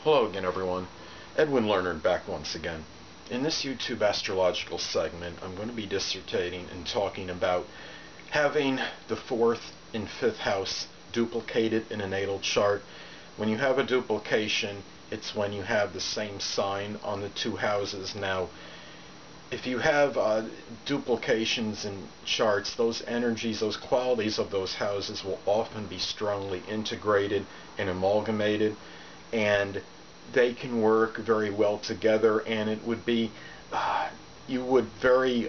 Hello again, everyone. Edwin Learnard back once again. In this YouTube astrological segment, I'm going to be dissertating and talking about having the 4th and 5th house duplicated in a natal chart. When you have a duplication, it's when you have the same sign on the two houses. Now, if you have duplications in charts, those energies, those qualities of those houses will often be strongly integrated and amalgamated, and they can work very well together, and it would be you would very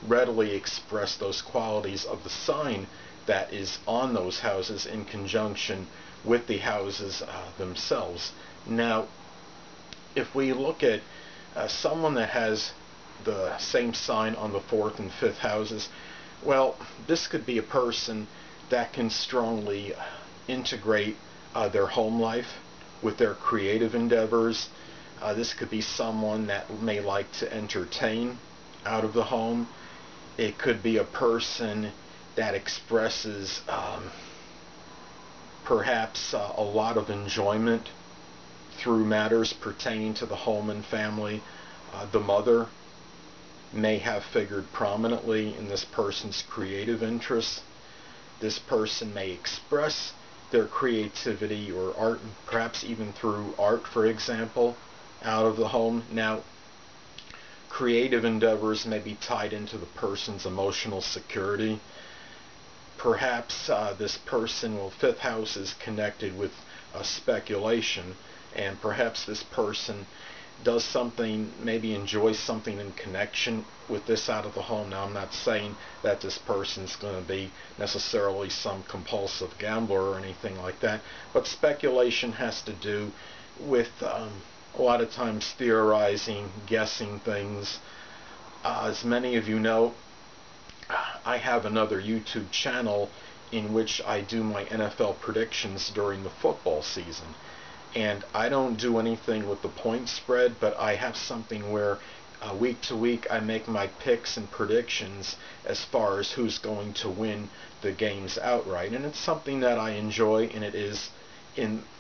readily express those qualities of the sign that is on those houses in conjunction with the houses themselves. Now, if we look at someone that has the same sign on the 4th and 5th houses, well, this could be a person that can strongly integrate their home life with their creative endeavors. This could be someone that may like to entertain out of the home. It could be a person that expresses perhaps a lot of enjoyment through matters pertaining to the home and family. The mother may have figured prominently in this person's creative interests. This person may express their creativity or art, perhaps even through art, for example, out of the home. Now, creative endeavors may be tied into the person's emotional security. Perhaps this person, well, 5th house is connected with speculation, and perhaps this person does something, maybe enjoys something in connection with this out of the home. Now, I'm not saying that this person's going to be necessarily some compulsive gambler or anything like that, but speculation has to do with a lot of times theorizing, guessing things. As many of you know, I have another YouTube channel in which I do my NFL predictions during the football season. And I don't do anything with the point spread, but I have something where week to week I make my picks and predictions as far as who's going to win the games outright. And it's something that I enjoy, and it is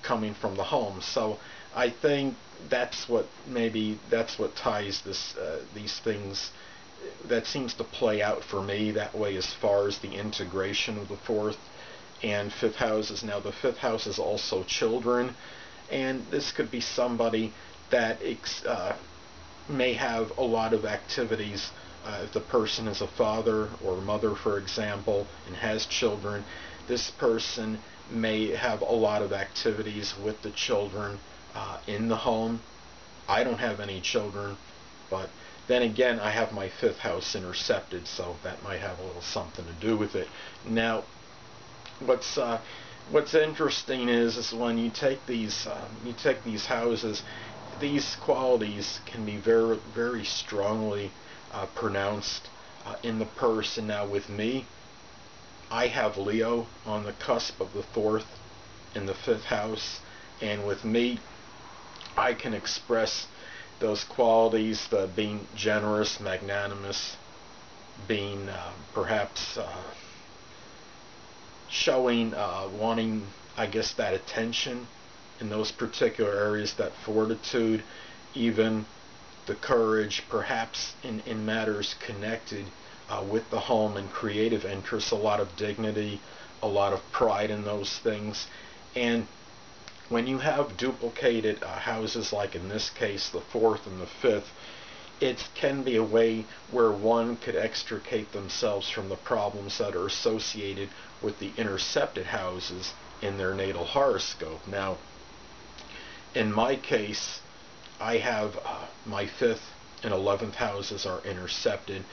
coming from the home. So I think that's what ties these things. That seems to play out for me that way as far as the integration of the 4th and 5th houses. Now, the 5th house is also children, and this could be somebody that may have a lot of activities. If the person is a father or mother, for example, and has children, this person may have a lot of activities with the children in the home. I don't have any children, but then again, I have my 5th house intercepted, so that might have a little something to do with it. Now, what's interesting is when you take these houses, these qualities can be very, very strongly pronounced in the person. Now, with me, I have Leo on the cusp of the 4th and the 5th house, and with me, I can express those qualities, being generous, magnanimous, being perhaps showing, wanting, I guess, that attention in those particular areas, that fortitude, even the courage, perhaps in matters connected with the home and creative interests, a lot of dignity, a lot of pride in those things. And when you have duplicated houses, like in this case the 4th and the 5th, it can be a way where one could extricate themselves from the problems that are associated with the intercepted houses in their natal horoscope. Now, in my case, I have my 5th and 11th houses are intercepted,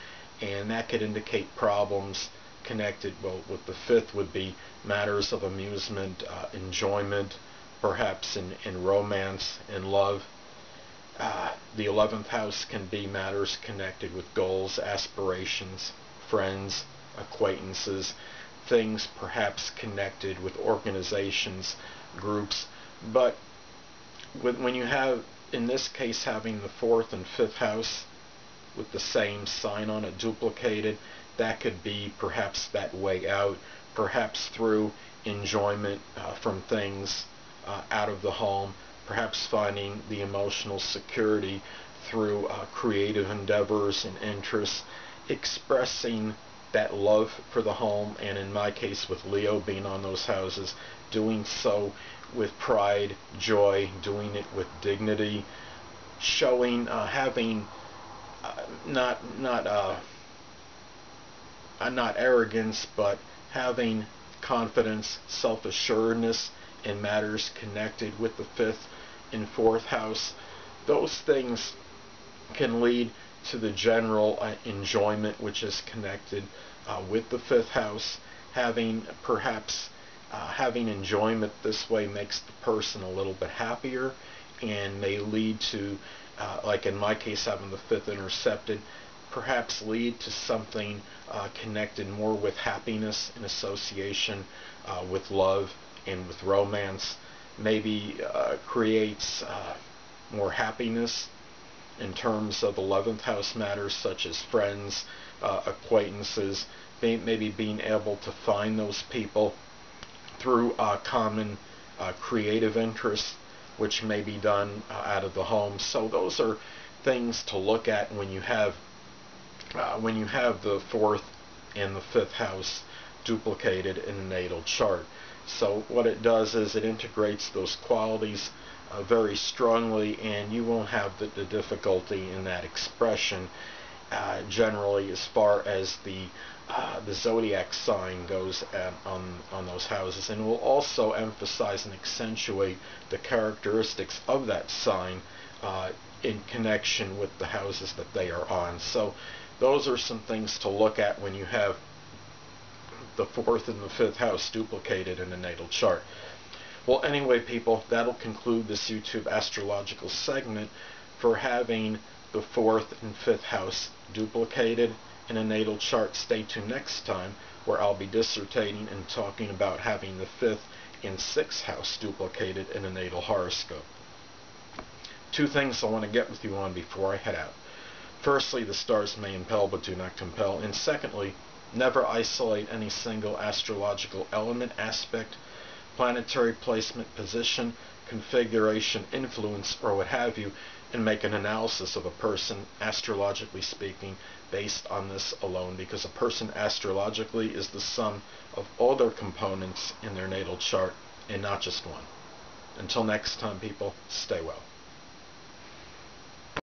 and that could indicate problems connected, well, with the 5th would be matters of amusement, enjoyment, perhaps in romance, in love. The 11th house can be matters connected with goals, aspirations, friends, acquaintances, things perhaps connected with organizations, groups. But when you have, in this case, having the 4th and 5th house with the same sign on it duplicated, that could be perhaps that way out, perhaps through enjoyment from things out of the home, perhaps finding the emotional security through creative endeavors and interests, expressing that love for the home, and in my case with Leo being on those houses, doing so with pride, joy, doing it with dignity, showing, having not arrogance, but having confidence, self-assuredness in matters connected with the 5th and 4th house. Those things can lead to the general enjoyment which is connected with the 5th house. Having enjoyment this way makes the person a little bit happier, and may lead to, like in my case having the 5th intercepted, perhaps lead to something connected more with happiness in association with love and with romance. Maybe creates more happiness in terms of 11th house matters such as friends, acquaintances, maybe being able to find those people through common creative interests which may be done out of the home. So those are things to look at when you have the 4th and the 5th house duplicated in a natal chart. So what it does is it integrates those qualities very strongly, and you won't have the difficulty in that expression generally as far as the zodiac sign goes on those houses, and will also emphasize and accentuate the characteristics of that sign in connection with the houses that they are on. So those are some things to look at when you have the 4th and the 5th house duplicated in a natal chart. Well, anyway, people, that'll conclude this YouTube astrological segment for having the 4th and 5th house duplicated in a natal chart. Stay tuned next time, where I'll be dissertating and talking about having the 5th and 6th house duplicated in a natal horoscope. Two things I want to get with you on before I head out. Firstly, the stars may impel but do not compel. And secondly, never isolate any single astrological element, aspect, planetary placement, position, configuration, influence, or what have you, and make an analysis of a person, astrologically speaking, based on this alone, because a person astrologically is the sum of all their components in their natal chart and not just one. Until next time, people, stay well.